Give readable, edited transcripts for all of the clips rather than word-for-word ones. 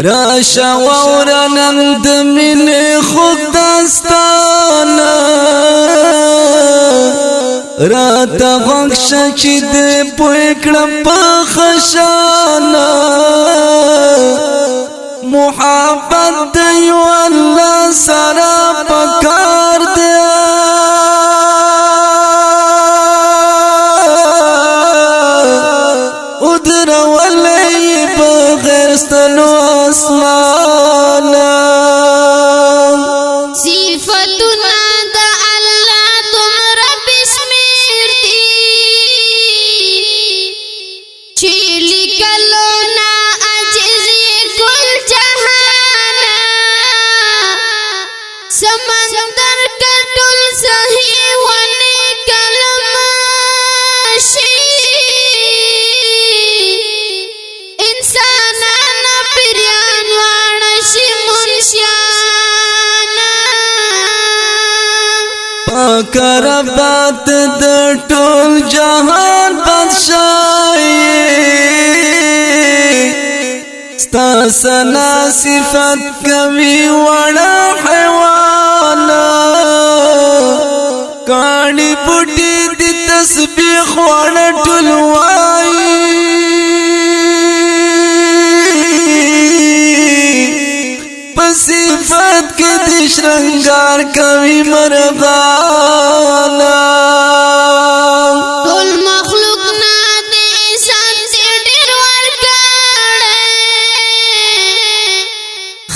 راشا وورنند من خود داستانا راتا غنکشا چی دے پوکڑا پخشانا محبت دیو اللہ سارا پکار دیا ادھر ولی بغیر ستنو اسمانا صفتنا دا اللہ تمرا بسمیر دی چیلی کلونا عجزی کل جہانا سمندر کٹل صحیح ونی کلماشی انسانانا پریان وانشی منشیانا پاکربات در ټول جهان بادشاہی ستا سنا صفت کوي وړه حیوانا کاڼي بوټي د تسبیح وړه ټول وایي صفات کے دی شرنگار کوي مرغانا ټول مخلوق نا دې سانسي ډېر ورکړې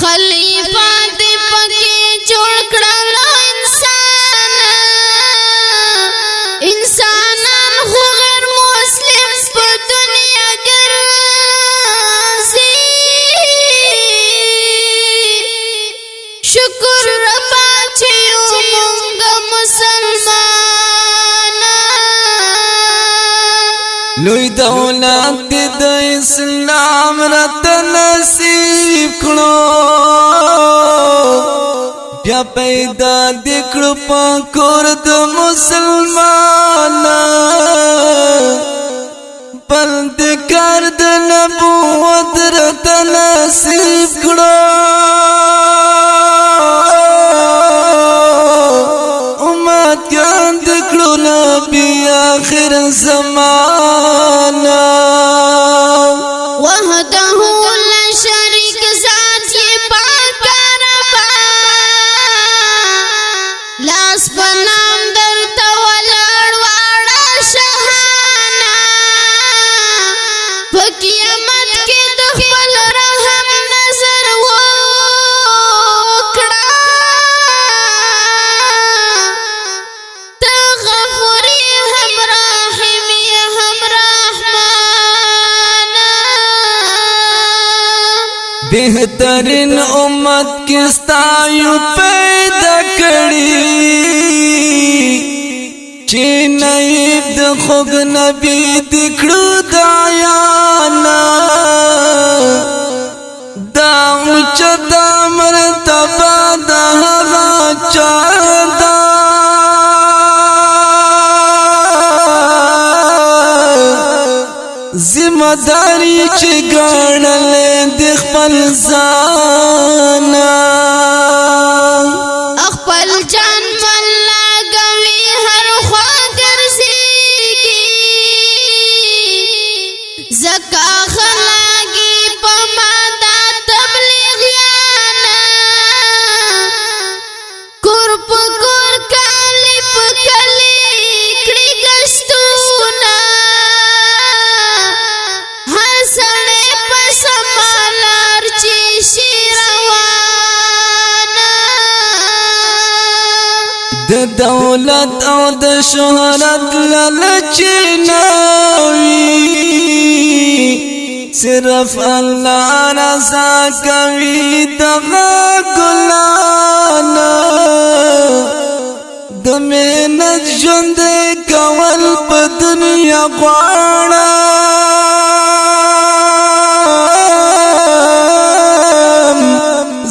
خلیفہ دې پکې جوړ کړل انسانان خو غیر مسلم په دنیا ګرځي شکر ربا چیو مونگا مسلمان لوی دولت د اسلام رت نصیب کړو بیا پیدا دکړو پکور د مسلمان بند کار د نبوت رت نصیب کړو آخر زمانہ وحده لا شریک ذات یہ پاک ربا لاس بنام در تولڑ واڑا شہانا فقیامت کے دخل رحم نظر وکڑا تغفری بہترین امت کستایو پیدا کړي چې نایب د خوږ نبی دکړو دایانا دا اوچتا مرتبه د هغه چا دا ذمہ داری چې ګڼلې د خپل ځان خپل جان ملا کوي هر خوا ګرځيږي زکا خلاږي په ماده تبلیغیانا کور په کور کالی په کلی کړي ګشتونه د دولت او د شهرت لالچ نوي صرف الله رضا کوي دغه ګلانا د مهنت ژوند کول په دنیا غواړم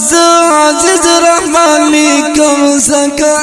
زه عزیز رحمان لیکم زکه